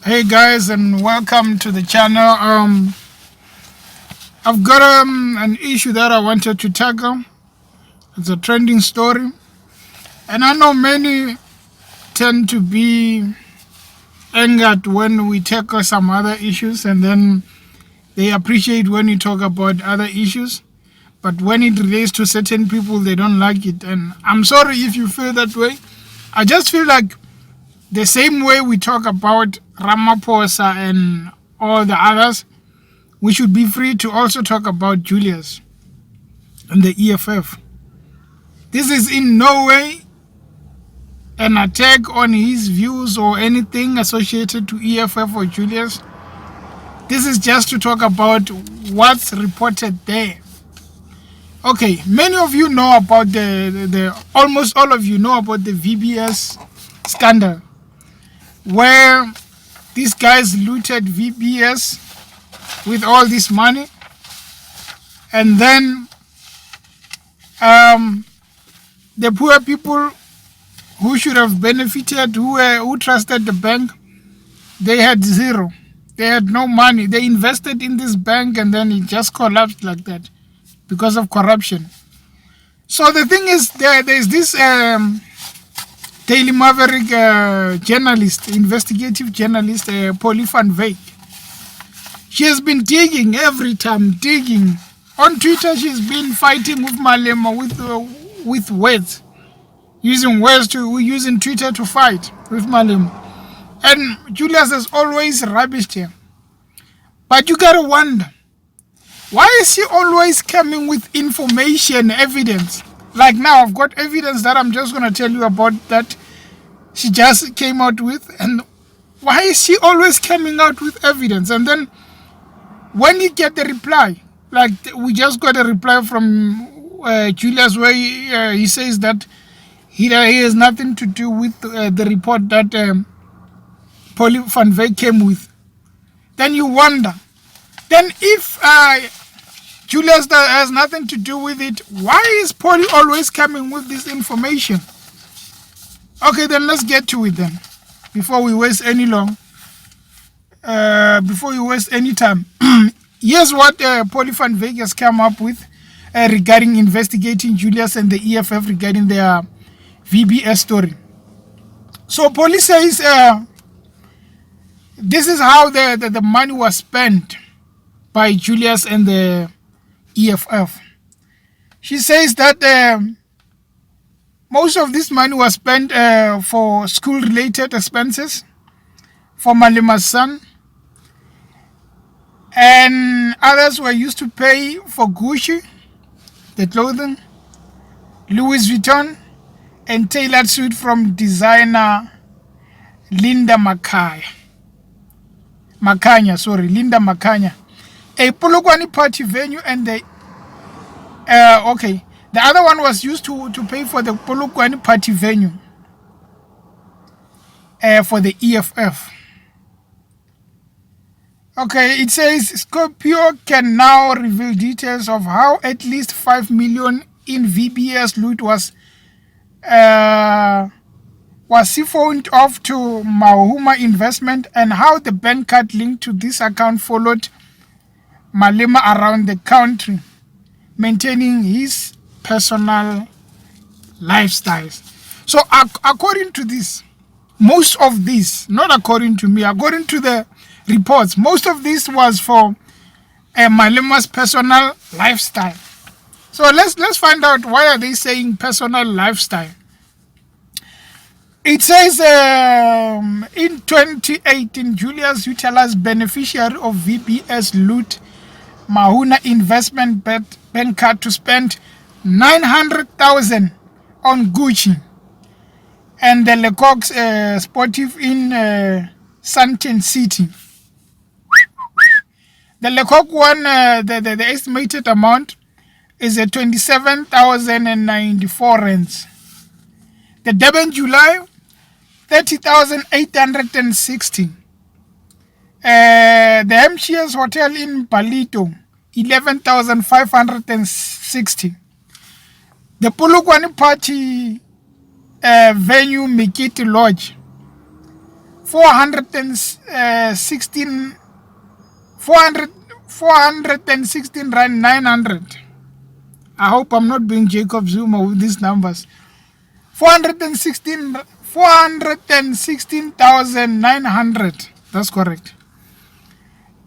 Hey guys, and welcome to the channel. I've got an issue that I wanted to tackle. It's a trending story, and I know many tend to be angered when we tackle some other issues, and then they appreciate when we talk about other issues. But when it relates to certain people, they don't like it, and I'm sorry if you feel that way. I just feel like the same way we talk about Ramaphosa and all the others, we should be free to also talk about Julius and the EFF. This is in no way an attack on his views or anything associated to EFF or Julius. This is just to talk about what's reported there. Okay, many of you know about almost all of you know about the VBS scandal, where these guys looted VBS with all this money, and then the poor people who should have benefited, who trusted the bank, they had zero. They had no money. They invested in this bank and then it just collapsed like that because of corruption. So the thing is, there's this Daily Maverick journalist, investigative journalist, Pauli Van Wyk. She has been digging every time, digging. On Twitter, she's been fighting with Malema with words, using Twitter to fight with Malema. And Julius has always rubbished her. But you gotta wonder, why is she always coming with information, evidence? Like now, I've got evidence that I'm just going to tell you about that she just came out with. And why is she always coming out with evidence? And then when you get the reply, like we just got a reply from Julius where he says that he has nothing to do with the report that Pauli Van Wyk came with. Then you wonder, then if Julius has nothing to do with it, why is Pauli always coming with this information? Okay, then let's get to it then, before we waste any time. Here's what Pauli Van Wyk has come up with regarding investigating Julius and the EFF regarding their VBS story. So police says this is how the money was spent by Julius and the EFF. She says that most of this money was spent for school-related expenses for Malema's son, and others were used to pay for Gucci, the clothing, Louis Vuitton, and tailored suit from designer Linda Makanya, a Polokwane party venue, and the other one was used to pay for the Polokwane party venue for the EFF. Okay, it says Scorpio can now reveal details of how at least 5 million in VBS loot was siphoned off to Humour investment, and how the bank card linked to this account followed Malema around the country, maintaining his personal lifestyles. So according to this, most of this, not according to me, according to the reports, most of this was for Malema's personal lifestyle. So let's find out, why are they saying personal lifestyle? It says in 2018, Julius utilized beneficiary of VBS loot Mahuna investment bank card to spend 900,000 on Gucci and the Lecoq's Sportive in Santon City. The Lecoq one, the estimated amount is 27,094 rands. The Durban July, 30,860. The MCS Hotel in Palito, 11,560. The Polokwane Party venue Mikiti Lodge, 416 rand 900. I hope I'm not being Jacob Zuma with these numbers. 416,900. That's correct.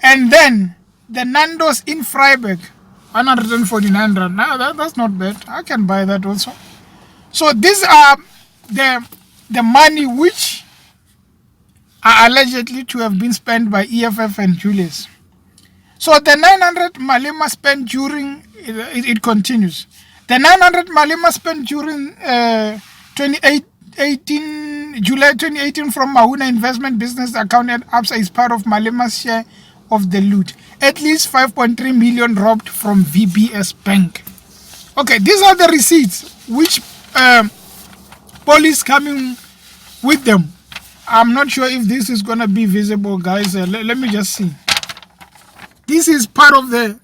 And then the Nando's in Freiburg, 149 rand. Now that's not bad. I can buy that also. So these are the money which are allegedly to have been spent by EFF and Julius. So the 900 Malema spent during, it continues. The 900 Malema spent during 2018, July 2018 from Mahuna Investment Business account at ABSA is part of Malema's share of the loot. At least 5.3 million robbed from VBS Bank. Okay, these are the receipts which police coming with them. I'm not sure if this is going to be visible, guys. Let me just see. This is part of the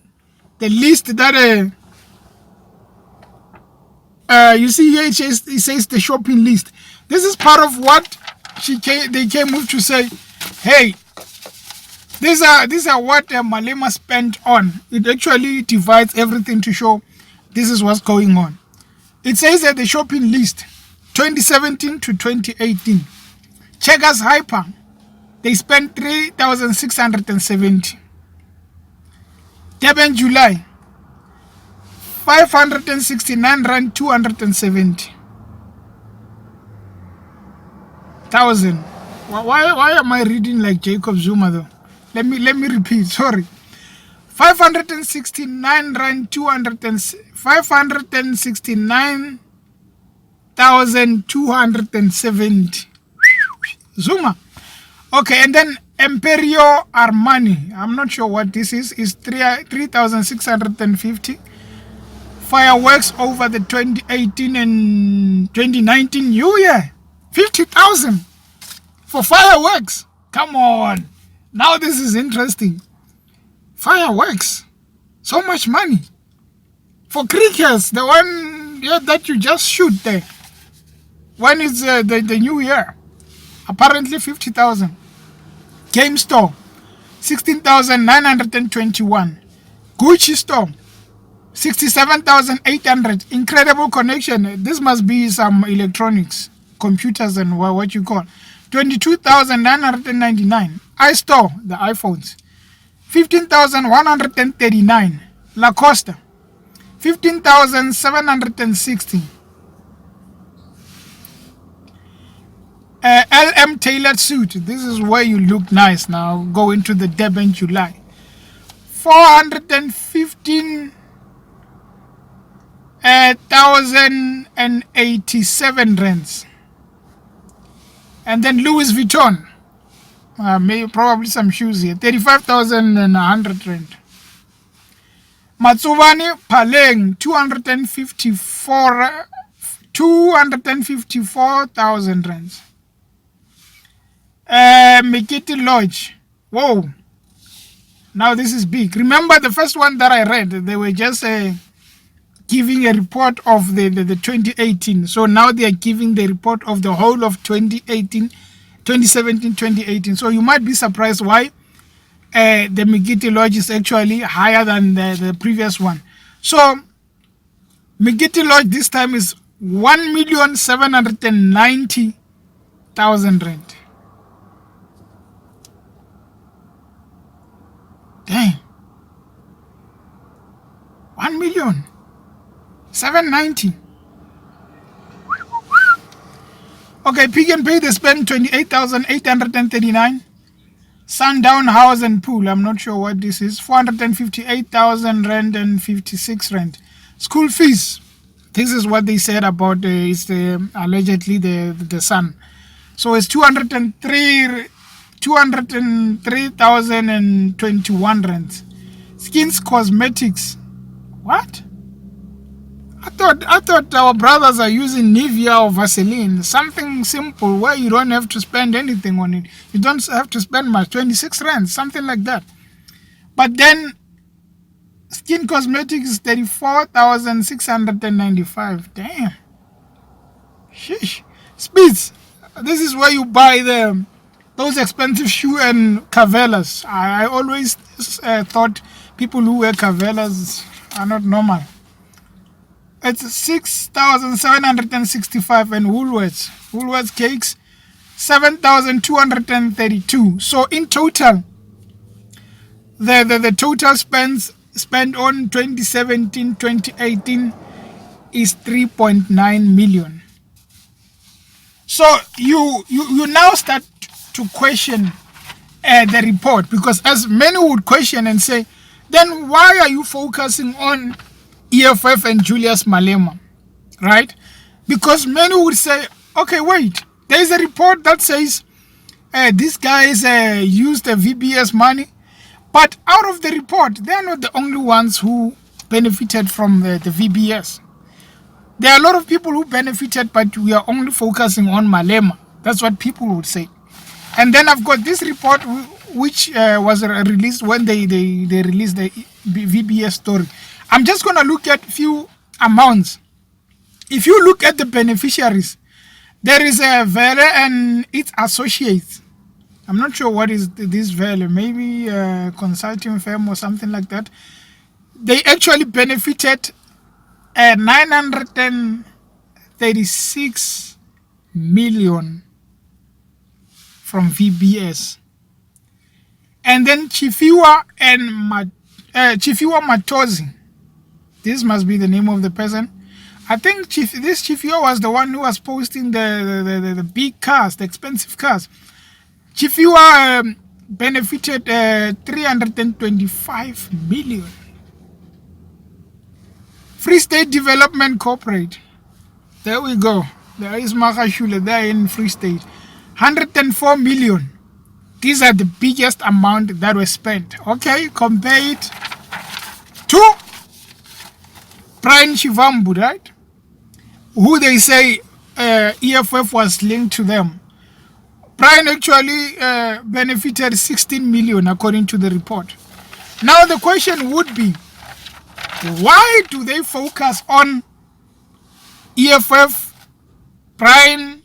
list that you see here. It says the shopping list. This is part of what they came with to say, hey, these are what Malema spent on. It actually divides everything to show this is what's going on. It says that the shopping list 2017 to 2018. Checkers Hyper, they spent 3,670. Durban July, 569 rand 270 thousand. Why am I reading like Jacob Zuma though? Let me repeat. Sorry, 569 rand 569,270. Zuma. Okay, and then Imperio Armani, I'm not sure what this is 3,650. Fireworks over the 2018 and 2019 New Year, 50,000 for fireworks. Come on, now this is interesting. Fireworks, so much money for crickets, the one that you just shoot there when it's the New Year. Apparently 50,000. Game store, 16,921. Gucci store, 67,800. Incredible connection. This must be some electronics, computers and what you call. 22,999. iStore, the iPhones, 15,139. Lacoste, 15,760. LM tailored suit. This is where you look nice now. Go into the Durban July. 415,087 rands. And then Louis Vuitton. Maybe probably some shoes here. 35,100 rand. Matsuvani Paleng 254,000 rands. Mikiti Lodge. Whoa. Now this is big. Remember the first one that I read, they were just giving a report of the 2018. So now they are giving the report of the whole of 2017, 2018. So you might be surprised why the Mikiti Lodge is actually higher than the previous one. So Mikiti Lodge this time is 1,790,000 rand. Dang. 1,790,000. Okay, Pick and Pay, they spend 28,839. Sundown House and Pool, I'm not sure what this is. 458,000 rand and 56 rand. School fees. This is what they said about allegedly the son. So it's 203,021 rand. Skins Cosmetics. What? I thought our brothers are using Nivea or Vaseline, something simple where you don't have to spend anything on it. You don't have to spend much, 26 rand, something like that. But then Skin Cosmetics is 34,695. Damn. Sheesh. Spitz. This is where you buy the those expensive shoe and cavellas. I always thought people who wear cavellas are not normal. It's 6,765, and Woolworths cakes 7,232. So in total, the total spent on 2017-2018 is 3.9 million. So you now start to question the report, because as many would question and say, then why are you focusing on EFF and Julius Malema, right? Because many would say, okay, wait, there is a report that says these guys used the VBS money, but out of the report, they are not the only ones who benefited from the VBS. There are a lot of people who benefited, but we are only focusing on Malema. That's what people would say. And then I've got this report which was released when they released the VBS story. I'm just going to look at few amounts. If you look at the beneficiaries, there is a Vele and its associates. I'm not sure what is this Vele, maybe a consulting firm or something like that. They actually benefited 936 million from VBS. And then Chifiwa Matozi, this must be the name of the person. I think this Chifiwa was the one who was posting the big cars, the expensive cars. Chifiwa benefited 325 million. Free State Development Corporate, there we go. There is Makashule there in Free State. 104 million. These are the biggest amount that was spent. Okay, compare it to Brian Chivambu, right? Who they say EFF was linked to them. Brian actually benefited 16 million according to the report. Now the question would be, why do they focus on EFF, Brian,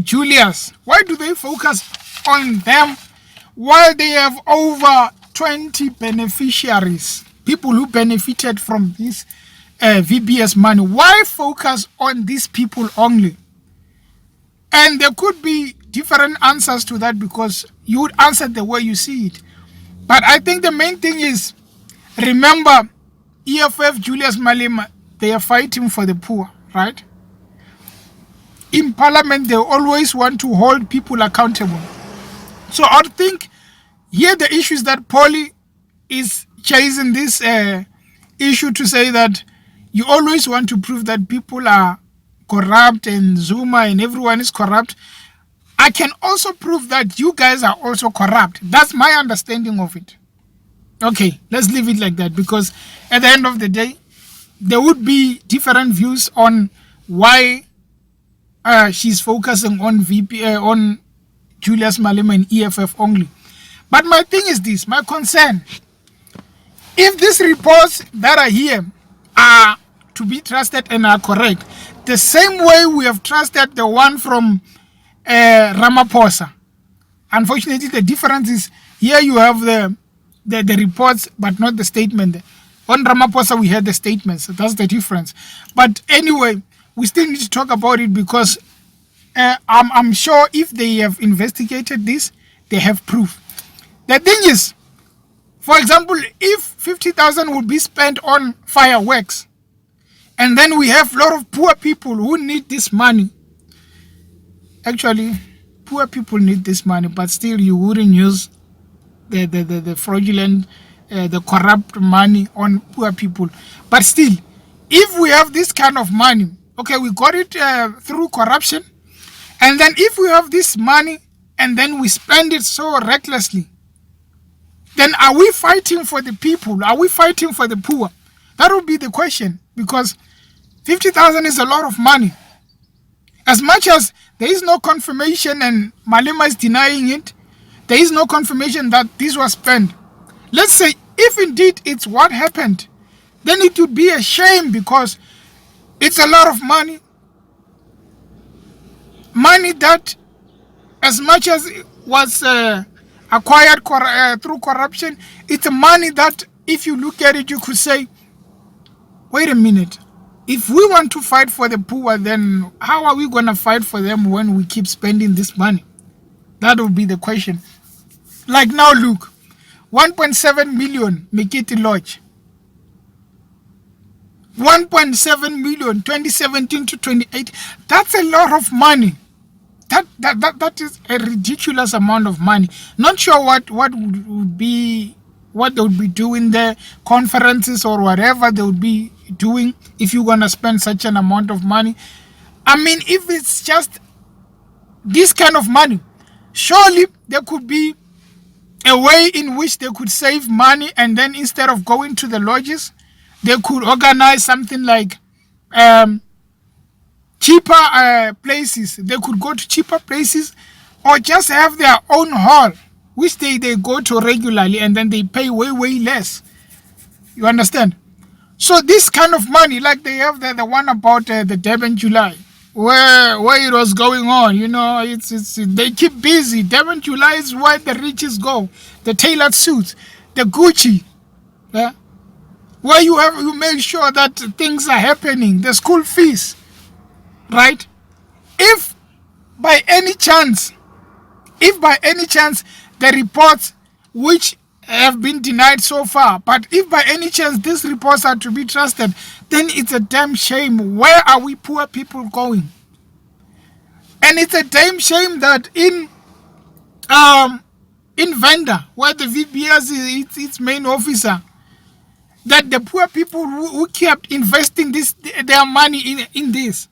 Julius? Why do they focus on them while they have over 20 beneficiaries, people who benefited from this VBS money? Why focus on these people only? And there could be different answers to that, because you would answer the way you see it. But I think the main thing is, remember, EFF, Julius Malema, they are fighting for the poor, right? In parliament, they always want to hold people accountable. So I think here the issue is that Pauli is chasing this issue to say that you always want to prove that people are corrupt and Zuma and everyone is corrupt. I can also prove that you guys are also corrupt. That's my understanding of it. Okay, let's leave it like that, because at the end of the day, there would be different views on why she's focusing on on Julius Malema and EFF only. But my thing is this, my concern, if these reports that are here are to be trusted and are correct, the same way we have trusted the one from Ramaphosa. Unfortunately, the difference is here you have the reports, but not the statement. On Ramaphosa, we had the statements. So that's the difference. But anyway, we still need to talk about it, because I'm sure if they have investigated this, they have proof. The thing is, for example, if 50,000 would be spent on fireworks, and then we have a lot of poor people who need this money. Actually, poor people need this money, but still you wouldn't use the fraudulent, the corrupt money on poor people. But still, if we have this kind of money, okay, we got it through corruption, and then if we have this money and then we spend it so recklessly, then are we fighting for the people? Are we fighting for the poor? That would be the question, because 50,000 is a lot of money. As much as there is no confirmation and Malema is denying it, there is no confirmation that this was spent. Let's say if indeed it's what happened, then it would be a shame, because it's a lot of money. Money that, as much as was acquired through corruption. It's money that, if you look at it, you could say, wait a minute. If we want to fight for the poor, then how are we going to fight for them when we keep spending this money? That would be the question. Like now, look, 1.7 million Mikiti Lodge. 1.7 million, 2017 to 28. That's a lot of money. That is a ridiculous amount of money. Not sure what would be, what they would be doing there, conferences or whatever they would be doing if you're gonna spend such an amount of money. I mean, if it's just this kind of money, surely there could be a way in which they could save money, and then instead of going to the lodges, they could organize something like cheaper places. They could go to cheaper places, or just have their own hall, which they go to regularly, and then they pay way less. You understand? So this kind of money, like they have the one about the Durban July, where it was going on, you know, it's they keep busy. Durban July is where the riches go, the tailored suits, the Gucci, yeah? Where you make sure that things are happening, the school fees, right? If by any chance the reports which have been denied so far, but if by any chance these reports are to be trusted, then it's a damn shame. Where are we poor people going? And it's a damn shame that in Venda, where the VBS is its main officer, that the poor people who kept investing their money in this,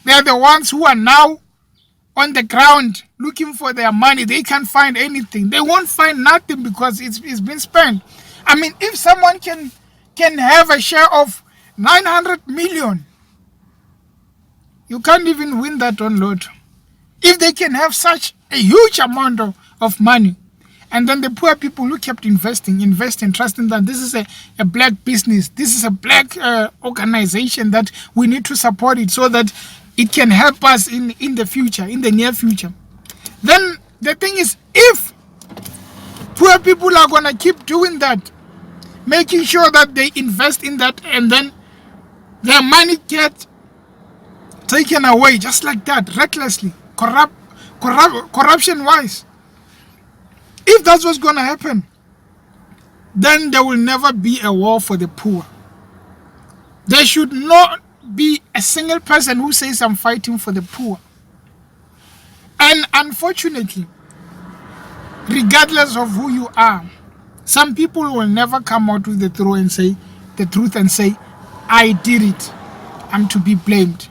they are the ones who are now on the ground looking for their money. They can't find anything. They won't find nothing because it's been spent. I mean, if someone can have a share of 900 million, you can't even win that on Lotto. If they can have such a huge amount of money, and then the poor people who kept investing, trusting that this is a black business, this is a black organization, that we need to support it so that it can help us in the future, in the near future. Then the thing is, if poor people are going to keep doing that, making sure that they invest in that, and then their money gets taken away just like that, recklessly, corruption-wise, if that's what's going to happen, then there will never be a war for the poor. There should not be a single person who says, I'm fighting for the poor. And unfortunately, regardless of who you are, some people will never come out with the truth and say, I did it, I'm to be blamed.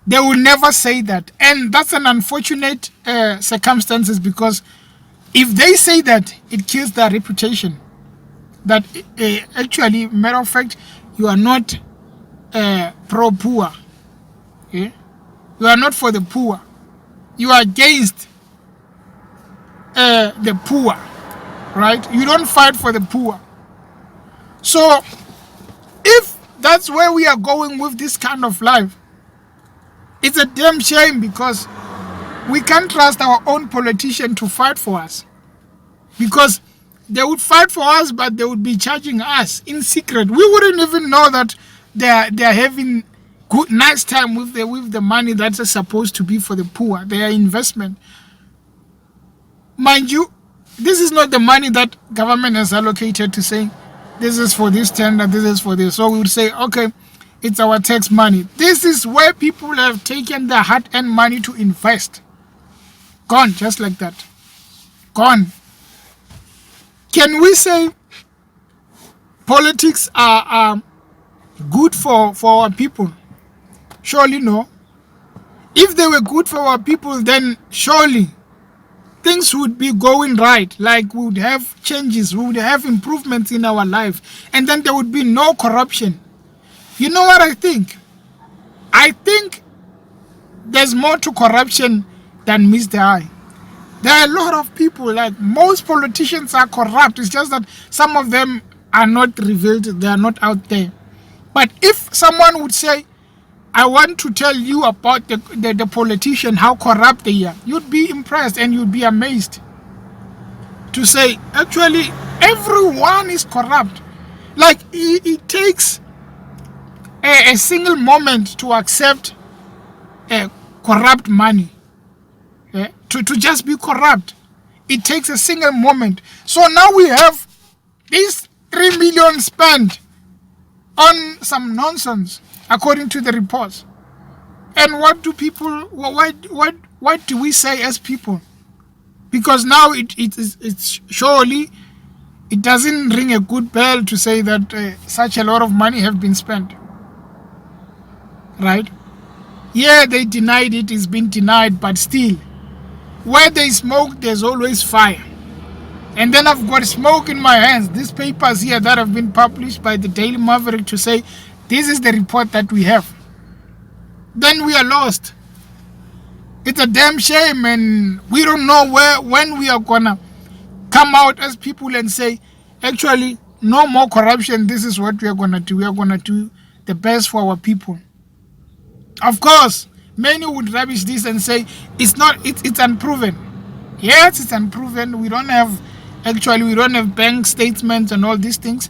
They will never say that. And that's an unfortunate circumstances, because if they say that, it kills their reputation. That actually, matter of fact, you are not pro-poor. Okay? You are not for the poor. You are against the poor. Right? You don't fight for the poor. So, if that's where we are going with this kind of life, it's a damn shame, because we can't trust our own politician to fight for us, because they would fight for us, but they would be charging us in secret. We wouldn't even know that they are having nice time with the money that's supposed to be for the poor, their investment. Mind you, this is not the money that government has allocated to say, this is for this tender, this is for this. So we would say, okay, it's our tax money. This is where people have taken their hard-earned money to invest. Gone, just like that. Gone. Can we say politics are good for our people? Surely no. If they were good for our people, then surely things would be going right. Like, we would have changes, we would have improvements in our life, and then there would be no corruption. You know what I think? I think there's more to corruption than meets the eye. There are a lot of people, like most politicians are corrupt. It's just that some of them are not revealed, they are not out there. But if someone would say, I want to tell you about the politician, how corrupt they are. You'd be impressed and you'd be amazed to say, actually, everyone is corrupt. Like, it takes a single moment to accept corrupt money. To just be corrupt. It takes a single moment. So now we have this 3 million spent on some nonsense, according to the reports. And what do people, what do we say as people? Because now it's surely, it doesn't ring a good bell to say that such a lot of money have been spent. Right? Yeah, they denied it, it's been denied, but still, where there's smoke, there's always fire. And then I've got smoke in my hands. These papers here that have been published by the Daily Maverick to say, this is the report that we have. Then we are lost. It's a damn shame, and we don't know when we are gonna come out as people and say, actually, no more corruption. This is what we are gonna do. We are gonna do the best for our people. Of course, many would rubbish this and say it's unproven. Yes, it's unproven. We don't have bank statements and all these things,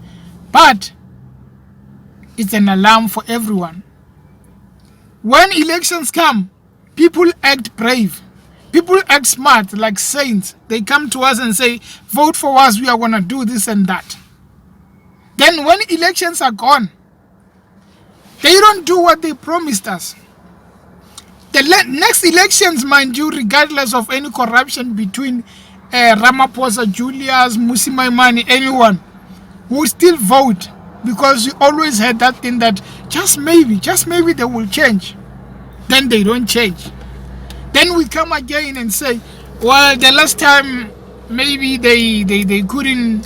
but it's an alarm for everyone. When elections come, people act brave. People act smart, like saints. They come to us and say, vote for us, we are going to do this and that. Then when elections are gone, they don't do what they promised us. The next elections, mind you, regardless of any corruption between Ramaphosa, Julius, Malema, anyone, will still vote, because we always had that thing that just maybe they will change. Then they don't change. Then we come again and say, well, the last time maybe they couldn't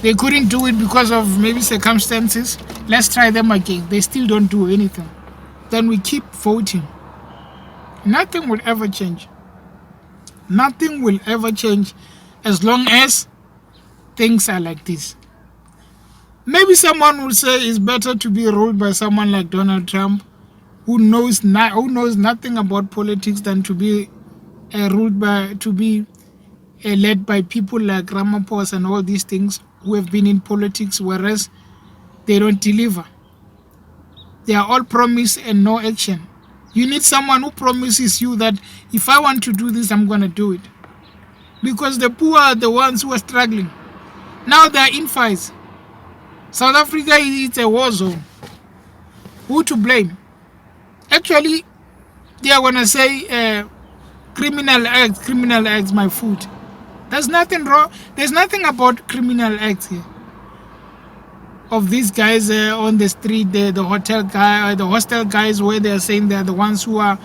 do it because of maybe circumstances. Let's try them again. They still don't do anything. Then we keep voting. Nothing will ever change. Nothing will ever change as long as things are like this. Maybe someone will say it's better to be ruled by someone like Donald Trump, who knows nothing about politics, than to be led by people like Ramaphosa and all these things who have been in politics, whereas they don't deliver. They are all promise and no action. You need someone who promises you that if I want to do this, I'm going to do it. Because the poor are the ones who are struggling. Now they are in fights. South Africa is a war zone. Who to blame? Actually, they are going to say criminal acts, my food. There's nothing wrong. There's nothing about criminal acts here. Of these guys on the street, the hostel guys, where they are saying they are the ones who are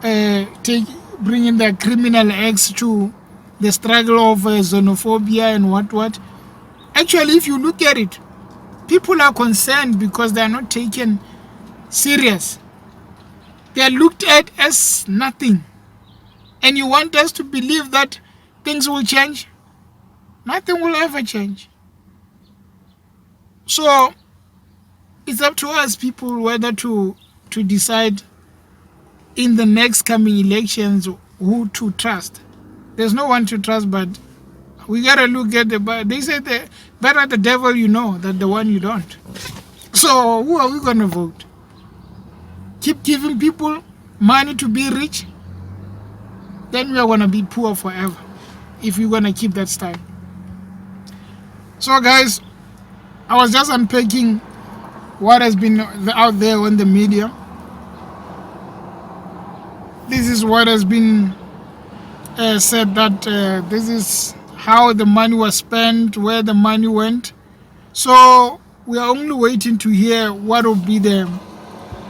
bringing the criminal acts to the struggle of xenophobia and what. Actually, if you look at it, people are concerned because they are not taken serious. They are looked at as nothing. And you want us to believe that things will change? Nothing will ever change. So it's up to us people whether to decide in the next coming elections who to trust. There's no one to trust, but we gotta look at they say the better the devil you know than the one you don't. So who are we gonna vote? Keep giving people money to be rich? Then we are gonna be poor forever if we're gonna keep that style. So guys, I was just unpacking what has been out there on the media. This is what has been said, that this is how the money was spent, where the money went. So we are only waiting to hear what will be the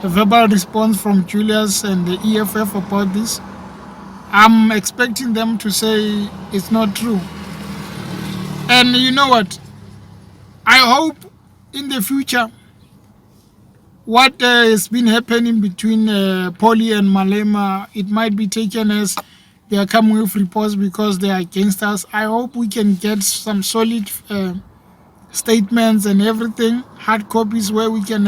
verbal response from Julius and the EFF about this. I'm expecting them to say it's not true. And you know what? I hope in the future what has been happening between Pauli and Malema, it might be taken as they are coming with reports because they are against us. I hope we can get some solid statements and everything, hard copies, where we can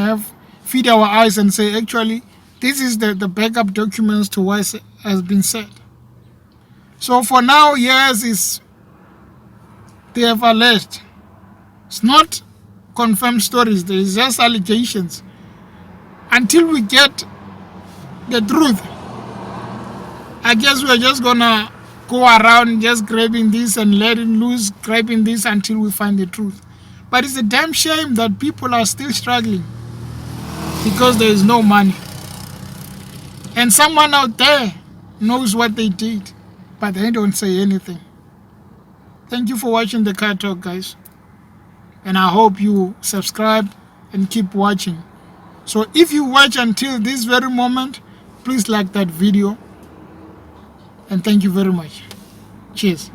feed our eyes and say, actually, This is the backup documents to what has been said. So for now, yes, they have alleged. It's not confirmed stories. There is just allegations. Until we get the truth, I guess we're just gonna go around just grabbing this and letting loose, grabbing this until we find the truth. But it's a damn shame that people are still struggling because there is no money. And someone out there knows what they did, but they don't say anything. Thank you for watching the Car Talk, guys. And I hope you subscribe and keep watching. So if you watch until this very moment, please like that video. And thank you very much. Cheers.